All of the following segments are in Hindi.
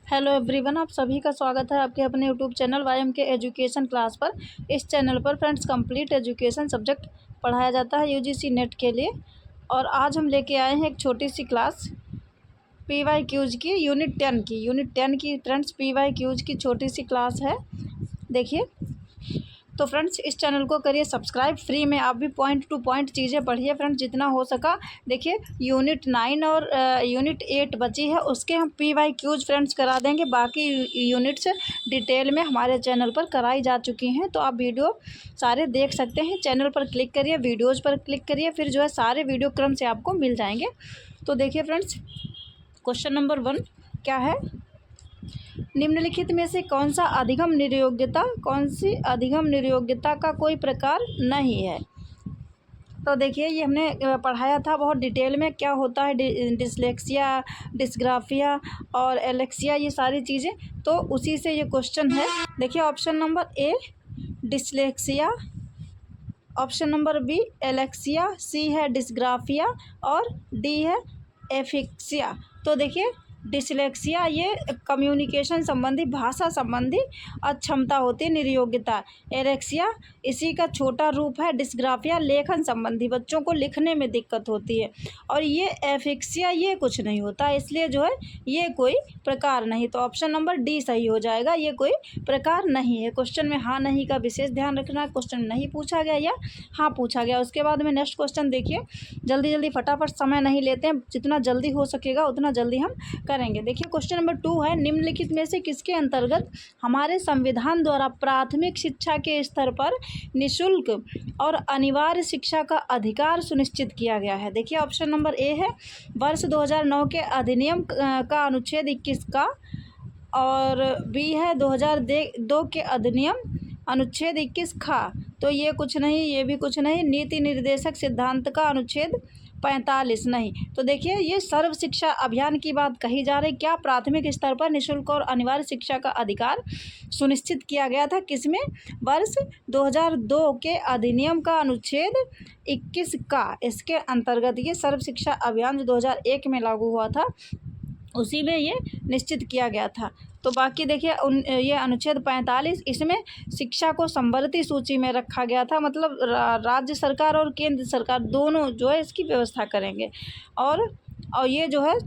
हेलो एवरीवन, आप सभी का स्वागत है आपके अपने यूट्यूब चैनल वाईएम के एजुकेशन क्लास पर। इस चैनल पर फ्रेंड्स कंप्लीट एजुकेशन सब्जेक्ट पढ़ाया जाता है यूजीसी नेट के लिए। और आज हम लेके आए हैं एक छोटी सी क्लास पीवाईक्यूज की यूनिट 10 की फ्रेंड्स पीवाईक्यूज की छोटी सी क्लास है। देखिए, तो फ्रेंड्स इस चैनल को करिए सब्सक्राइब, फ्री में आप भी पॉइंट टू पॉइंट चीज़ें पढ़िए फ्रेंड्स जितना हो सका। देखिए, यूनिट 9 और यूनिट 8 बची है, उसके हम पीवाईक्यूज फ्रेंड्स करा देंगे। बाकी यूनिट्स डिटेल में हमारे चैनल पर कराई जा चुकी हैं, तो आप वीडियो सारे देख सकते हैं। चैनल पर क्लिक करिए, वीडियोज़ पर क्लिक करिए, फिर जो है सारे वीडियो क्रम से आपको मिल जाएंगे। तो देखिए फ्रेंड्स, क्वेश्चन नंबर 1 क्या है, निम्नलिखित में से कौन सी अधिगम निरयोग्यता का कोई प्रकार नहीं है। तो देखिए, ये हमने पढ़ाया था बहुत डिटेल में, क्या होता है डिसलेक्सिया, डिस्ग्राफिया और एलेक्सिया, ये सारी चीज़ें। तो उसी से ये क्वेश्चन है। देखिए, option number A dyslexia, option number B alexia, C है डिस्ग्राफिया और डी है एफिक्सिया। तो देखिए, डिसलेक्सिया ये कम्युनिकेशन संबंधी, भाषा संबंधी अक्षमता होती है, निरयोग्यता। एलेक्सिया इसी का छोटा रूप है। डिस्ग्राफिया लेखन संबंधी, बच्चों को लिखने में दिक्कत होती है। और ये एफिक्सिया ये कुछ नहीं होता, इसलिए जो है ये कोई प्रकार नहीं। तो ऑप्शन नंबर डी सही हो जाएगा, ये कोई प्रकार नहीं है। क्वेश्चन में हाँ नहीं का विशेष ध्यान रखना, क्वेश्चन नहीं पूछा गया या हाँ पूछा गया। उसके बाद में नेक्स्ट क्वेश्चन देखिए, जल्दी जल्दी फटाफट, समय नहीं लेते हैं, जितना जल्दी हो सकेगा उतना जल्दी हम करेंगे। देखिए, क्वेश्चन नंबर 2 है, निम्नलिखित में से किसके अंतर्गत हमारे संविधान द्वारा प्राथमिक शिक्षा के स्तर पर निःशुल्क और अनिवार्य शिक्षा का अधिकार सुनिश्चित किया गया है। देखिए, ऑप्शन नंबर ए है वर्ष 2009 के अधिनियम का अनुच्छेद 21 का, और बी है 2002 के अधिनियम अनुच्छेद 21 खा। तो ये कुछ नहीं, ये भी कुछ नहीं। नीति निर्देशक सिद्धांत का अनुच्छेद 45 नहीं। तो देखिए, ये सर्व शिक्षा अभियान की बात कही जा रही। क्या प्राथमिक स्तर पर निःशुल्क और अनिवार्य शिक्षा का अधिकार सुनिश्चित किया गया था, किसमें? वर्ष 2002 के अधिनियम का अनुच्छेद 21 का, इसके अंतर्गत ये सर्व शिक्षा अभियान जो 2001 में लागू हुआ था, उसी में ये निश्चित किया गया था। तो बाकी देखिए, ये अनुच्छेद 45, इसमें शिक्षा को संवर्ती सूची में रखा गया था, मतलब राज्य सरकार और केंद्र सरकार दोनों जो है इसकी व्यवस्था करेंगे। और ये जो है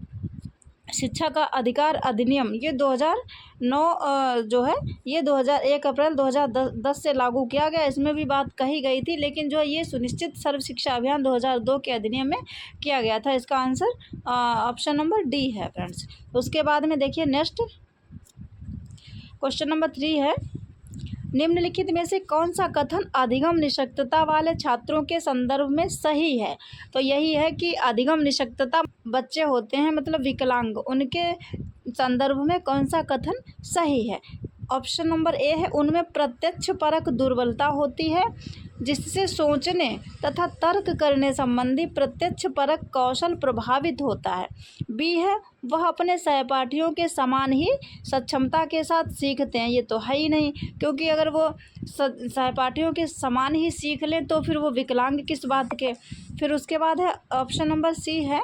शिक्षा का अधिकार अधिनियम, ये 2009 जो है ये 2001 अप्रैल 2010 से लागू किया गया। इसमें भी बात कही गई थी, लेकिन जो ये सुनिश्चित सर्व शिक्षा अभियान 2002 के अधिनियम में किया गया था। इसका आंसर ऑप्शन नंबर डी है फ्रेंड्स। उसके बाद में देखिए, नेक्स्ट क्वेश्चन नंबर 3 है, निम्नलिखित में से कौन सा कथन अधिगम निःशक्तता वाले छात्रों के संदर्भ में सही है। तो यही है कि अधिगम निःशक्तता बच्चे होते हैं, मतलब विकलांग, उनके संदर्भ में कौन सा कथन सही है। ऑप्शन नंबर ए है, उनमें प्रत्यक्ष परक दुर्बलता होती है, जिससे सोचने तथा तर्क करने संबंधी प्रत्यक्ष परक कौशल प्रभावित होता है। बी है, वह अपने सहपाठियों के समान ही सक्षमता के साथ सीखते हैं। ये तो है ही नहीं, क्योंकि अगर वो सहपाठियों के समान ही सीख लें तो फिर वो विकलांग किस बात के। फिर उसके बाद है ऑप्शन नंबर सी है,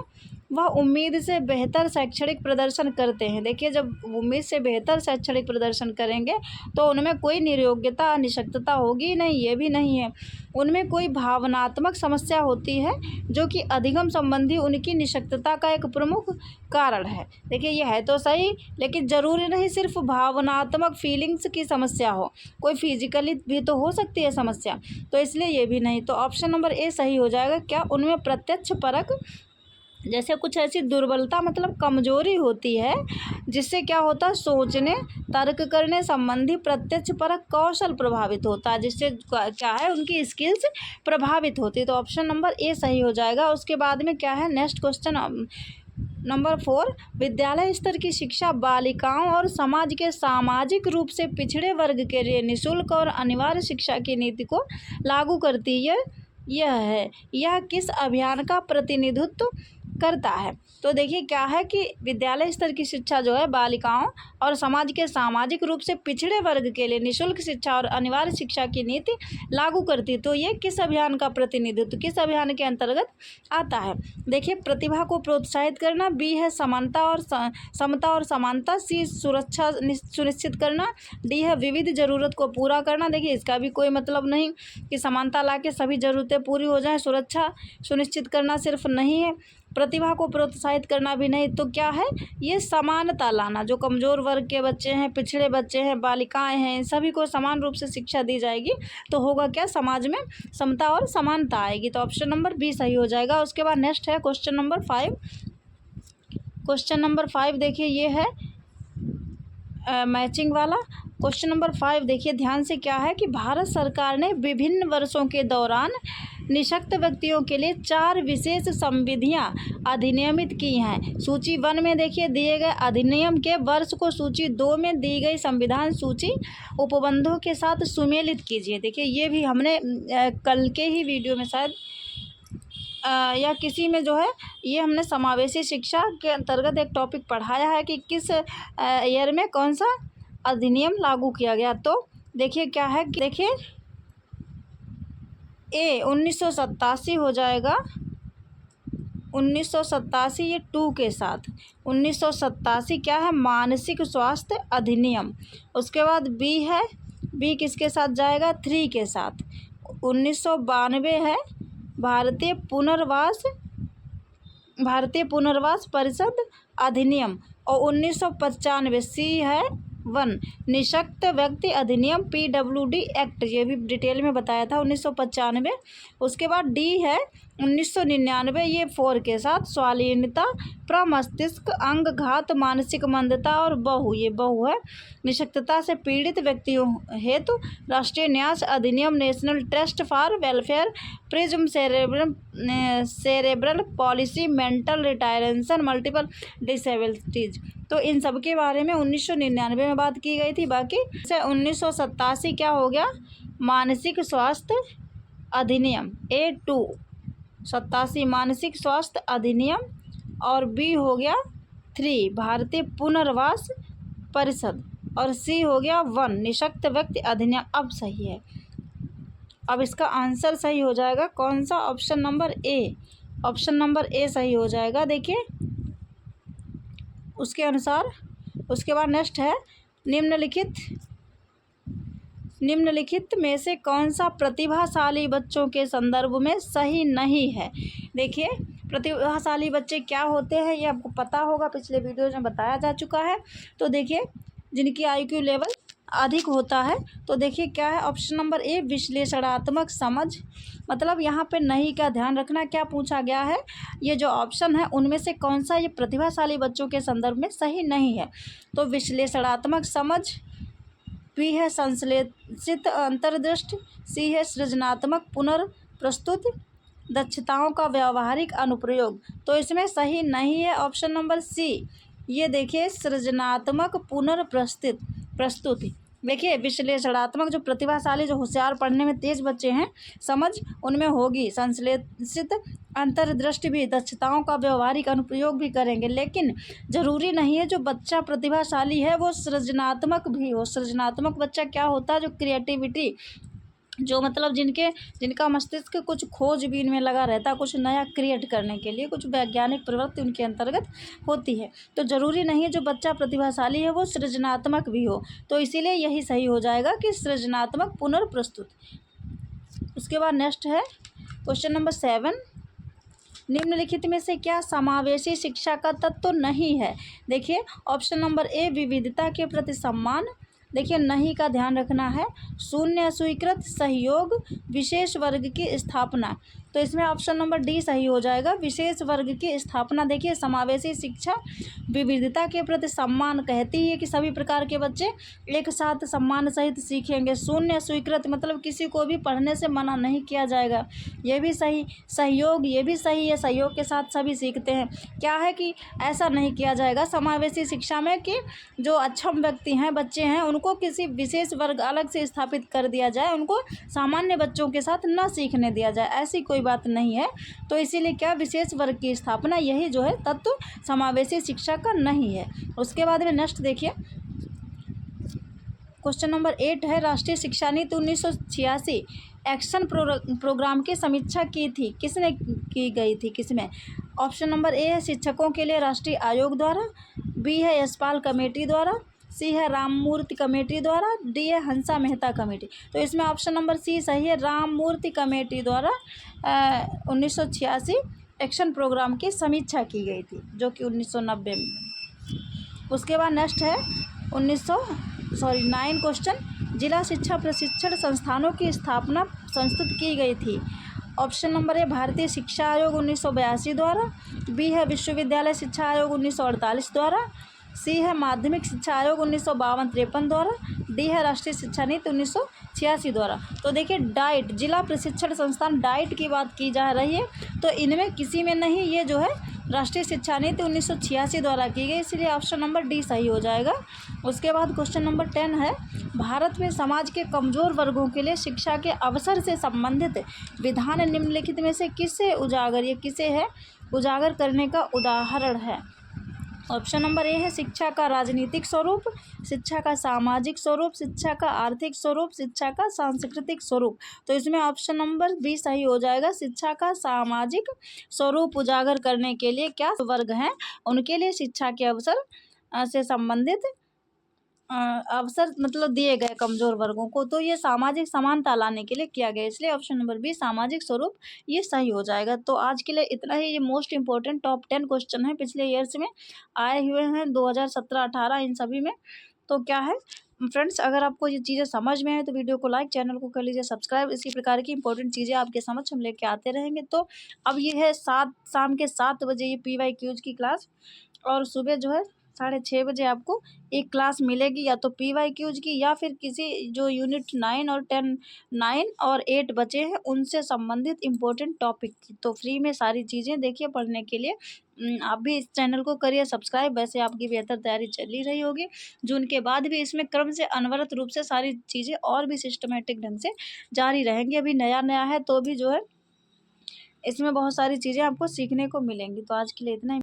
वह उम्मीद से बेहतर शैक्षणिक प्रदर्शन करते हैं। देखिए, जब उम्मीद से बेहतर शैक्षणिक प्रदर्शन करेंगे तो उनमें कोई निरयोग्यता निःशक्तता होगी नहीं, ये भी नहीं है। उनमें कोई भावनात्मक समस्या होती है, जो कि अधिगम संबंधी उनकी निःशक्तता का एक प्रमुख कारण है। देखिए, ये है तो सही, लेकिन ज़रूरी नहीं सिर्फ भावनात्मक फीलिंग्स की समस्या हो, कोई फिजिकली भी तो हो सकती है समस्या, तो इसलिए ये भी नहीं। तो ऑप्शन नंबर ए सही हो जाएगा। क्या उनमें प्रत्यक्ष परक, जैसे कुछ ऐसी दुर्बलता मतलब कमजोरी होती है, जिससे क्या होता है, सोचने तर्क करने संबंधी प्रत्यक्ष परक कौशल प्रभावित होता है, जिससे क्या है, उनकी स्किल्स प्रभावित होती है। तो ऑप्शन नंबर ए सही हो जाएगा। उसके बाद में क्या है, नेक्स्ट क्वेश्चन नंबर 4, विद्यालय स्तर की शिक्षा बालिकाओं और समाज के सामाजिक रूप से पिछड़े वर्ग के लिए निःशुल्क और अनिवार्य शिक्षा की नीति को लागू करती है। यह किस अभियान का प्रतिनिधित्व करता है। तो देखिए क्या है कि विद्यालय स्तर की शिक्षा जो है बालिकाओं और समाज के सामाजिक रूप से पिछड़े वर्ग के लिए निःशुल्क शिक्षा और अनिवार्य शिक्षा की नीति लागू करती। तो ये किस अभियान का प्रतिनिधित्व, किस अभियान के अंतर्गत आता है? देखिए प्रतिभा को प्रोत्साहित करना, बी है समता और समानता, सी सुरक्षा सुनिश्चित करना, डी है विविध जरूरत को पूरा करना। देखिए इसका भी कोई मतलब नहीं कि समानता ला के सभी ज़रूरतें पूरी हो जाएं, सुरक्षा सुनिश्चित करना सिर्फ नहीं है, प्रतिभा को प्रोत्साहित करना भी नहीं। तो क्या है? ये समानता लाना, जो कमज़ोर वर्ग के बच्चे हैं, पिछड़े बच्चे हैं, बालिकाएं हैं, इन सभी को समान रूप से शिक्षा दी जाएगी। तो होगा क्या? समाज में समता और समानता आएगी। तो ऑप्शन नंबर बी सही हो जाएगा। उसके बाद नेक्स्ट है क्वेश्चन नंबर 5। क्वेश्चन नंबर 5 देखिए ये है मैचिंग वाला। क्वेश्चन नंबर 5 देखिए ध्यान से, क्या है कि भारत सरकार ने विभिन्न वर्षों के दौरान निःशक्त व्यक्तियों के लिए 4 विशेष संविधियां अधिनियमित की हैं। सूची 1 में देखिए दिए गए अधिनियम के वर्ष को सूची 2 में दी गई संविधान सूची उपबंधों के साथ सुमेलित कीजिए। देखिए ये भी हमने कल के ही वीडियो में शायद या किसी में जो है ये हमने समावेशी शिक्षा के अंतर्गत एक टॉपिक पढ़ाया है कि किस ईयर में कौन सा अधिनियम लागू किया गया। तो देखिए क्या है, देखिए ए 1987 हो जाएगा, 1987 ये 2 के साथ 1987 क्या है? मानसिक स्वास्थ्य अधिनियम। उसके बाद बी है, बी किसके साथ जाएगा? 3 के साथ 1992 है भारतीय पुनर्वास परिषद अधिनियम। और 1995 सी है 1 निःशक्त व्यक्ति अधिनियम PWD एक्ट, ये भी डिटेल में बताया था 1995। उसके बाद डी है 1999 ये 4 के साथ स्वाधीनता, प्रमस्तिष्क अंगघात, मानसिक मंदता और बहु, ये बहु है निःशक्तता से पीड़ित व्यक्तियों हेतु राष्ट्रीय न्यास अधिनियम, national trust for welfare, prism cerebral policy, mental retardation, multiple disabilities. तो इन सब के बारे में 1999 में बात की गई थी। बाकी से 1987 क्या हो गया? मानसिक स्वास्थ्य अधिनियम A2 87 मानसिक स्वास्थ्य अधिनियम, और बी हो गया 3 भारतीय पुनर्वास परिषद, और सी हो गया 1 निःशक्त व्यक्ति अधिनियम। अब सही है, अब इसका आंसर सही हो जाएगा कौन सा? ऑप्शन नंबर ए, ऑप्शन नंबर ए सही हो जाएगा। देखिए उसके अनुसार उसके बाद नेक्स्ट है निम्नलिखित में से कौन सा प्रतिभाशाली बच्चों के संदर्भ में सही नहीं है? देखिए प्रतिभाशाली बच्चे क्या होते हैं ये आपको पता होगा, पिछले वीडियो में बताया जा चुका है। तो देखिए जिनकी IQ लेवल अधिक होता है। तो देखिए क्या है? ऑप्शन नंबर ए विश्लेषणात्मक समझ। मतलब यहाँ पे नहीं का ध्यान रखना, क्या पूछा गया है? ये जो ऑप्शन है उनमें से कौन सा ये प्रतिभाशाली बच्चों के संदर्भ में सही नहीं है? तो विश्लेषणात्मक समझ, बी है संश्लेषित अंतर्दृष्टि, सी है सृजनात्मक पुनर्प्रस्तुति, दक्षताओं का व्यावहारिक अनुप्रयोग। तो इसमें सही नहीं है ऑप्शन नंबर सी, ये देखिए सृजनात्मक पुनर्प्रस्तुति। देखिए विश्लेषणात्मक जो प्रतिभाशाली, जो होशियार, पढ़ने में तेज बच्चे हैं, समझ उनमें होगी, संश्लेषित अंतर्दृष्टि भी, दक्षताओं का व्यवहारिक अनुप्रयोग भी करेंगे। लेकिन ज़रूरी नहीं है जो बच्चा प्रतिभाशाली है वो सृजनात्मक भी हो। सृजनात्मक बच्चा क्या होता है? जो क्रिएटिविटी, जो मतलब जिनका मस्तिष्क कुछ खोजबीन में लगा रहता है, कुछ नया क्रिएट करने के लिए, कुछ वैज्ञानिक प्रवृत्ति उनके अंतर्गत होती है। तो ज़रूरी नहीं है जो बच्चा प्रतिभाशाली है वो सृजनात्मक भी हो। तो इसीलिए यही सही हो जाएगा कि सृजनात्मक पुनर्प्रस्तुत। उसके बाद नेक्स्ट है क्वेश्चन नंबर 7, निम्नलिखित में से क्या समावेशी शिक्षा का तत्व नहीं है? देखिए ऑप्शन नंबर ए विविधता के प्रति सम्मान, देखिए नहीं का ध्यान रखना है, शून्य स्वीकृत सहयोग, विशेष वर्ग की स्थापना। तो इसमें ऑप्शन नंबर डी सही हो जाएगा, विशेष वर्ग की स्थापना। देखिए समावेशी शिक्षा विविधता के प्रति सम्मान कहती है कि सभी प्रकार के बच्चे एक साथ सम्मान सहित सीखेंगे। शून्य स्वीकृत मतलब किसी को भी पढ़ने से मना नहीं किया जाएगा, ये भी सही। सहयोग, ये भी सही है, सहयोग के साथ सभी सीखते हैं। क्या है कि ऐसा नहीं किया जाएगा समावेशी शिक्षा में कि जो अक्षम व्यक्ति हैं, बच्चे हैं, उनको किसी विशेष वर्ग अलग से स्थापित कर दिया जाए, उनको सामान्य बच्चों के साथ न सीखने दिया जाए, ऐसी कोई बात नहीं है। तो इसीलिए क्या विशेष वर्ग की स्थापना यही जो है तत्व समावेशी शिक्षा का नहीं है। उसके बाद में नेक्स्ट देखिए, क्वेश्चन नंबर 8 है, राष्ट्रीय शिक्षा नीति 1986 एक्शन प्रोग्राम की समीक्षा की थी, किसने की गई थी, किसमें? ऑप्शन नंबर ए है शिक्षकों के लिए राष्ट्रीय आयोग द्वारा, बी है यशपाल कमेटी द्वारा, सी है राममूर्ति कमेटी द्वारा, डी है हंसा मेहता कमेटी। तो इसमें ऑप्शन नंबर सी सही है, राममूर्ति कमेटी द्वारा 1986 एक्शन प्रोग्राम की समीक्षा की गई थी, जो कि 1990 में। उसके बाद नेक्स्ट है 9 क्वेश्चन, जिला शिक्षा प्रशिक्षण संस्थानों की स्थापना संस्कृत की गई थी। ऑप्शन नंबर ए भारतीय शिक्षा आयोग 1982 द्वारा, बी है विश्वविद्यालय शिक्षा आयोग 1948 द्वारा, सी है माध्यमिक शिक्षा आयोग 1952-53 द्वारा, डी है राष्ट्रीय शिक्षा नीति 1986 द्वारा। तो देखिए डाइट, जिला प्रशिक्षण संस्थान डाइट की बात की जा रही है, तो इनमें किसी में नहीं, ये जो है राष्ट्रीय शिक्षा नीति 1986 द्वारा की गई, इसलिए ऑप्शन नंबर डी सही हो जाएगा। उसके बाद क्वेश्चन नंबर 10 है, भारत में समाज के कमज़ोर वर्गों के लिए शिक्षा के अवसर से संबंधित विधान निम्नलिखित में से किसे उजागर करने का उदाहरण है? ऑप्शन नंबर ए है शिक्षा का राजनीतिक स्वरूप, शिक्षा का सामाजिक स्वरूप, शिक्षा का आर्थिक स्वरूप, शिक्षा का सांस्कृतिक स्वरूप। तो इसमें ऑप्शन नंबर बी सही हो जाएगा, शिक्षा का सामाजिक स्वरूप उजागर करने के लिए क्या वर्ग हैं, उनके लिए शिक्षा के अवसर से संबंधित अवसर मतलब दिए गए कमज़ोर वर्गों को, तो ये सामाजिक समानता लाने के लिए किया गया, इसलिए ऑप्शन नंबर बी सामाजिक स्वरूप ये सही हो जाएगा। तो आज के लिए इतना ही, ये मोस्ट इंपॉर्टेंट टॉप 10 क्वेश्चन है पिछले ईयर्स में आए हुए हैं 2017-18 इन सभी में। तो क्या है फ्रेंड्स, अगर आपको ये चीज़ें समझ में आए तो वीडियो को लाइक, चैनल को कर लीजिए सब्सक्राइब, इसी प्रकार की इंपॉर्टेंट चीज़ें आपके समक्ष हम लेके आते रहेंगे। तो अब ये है शाम के 7 बजे ये PYQs की क्लास, और सुबह जो है 6:30 बजे आपको एक क्लास मिलेगी, या तो PYQs की या फिर किसी जो यूनिट 9 और 10 9 और 8 बचे हैं उनसे संबंधित इम्पोर्टेंट टॉपिक की। तो फ्री में सारी चीज़ें देखिए पढ़ने के लिए। आप भी इस चैनल को करिए सब्सक्राइब, वैसे आपकी बेहतर तैयारी चल ही रही होगी। जून के बाद भी इसमें क्रम से अनवरत रूप से सारी चीज़ें और भी सिस्टमेटिक ढंग से जारी रहेंगी। अभी नया है तो भी जो है इसमें बहुत सारी चीज़ें आपको सीखने को मिलेंगी। तो आज के लिए इतना ही।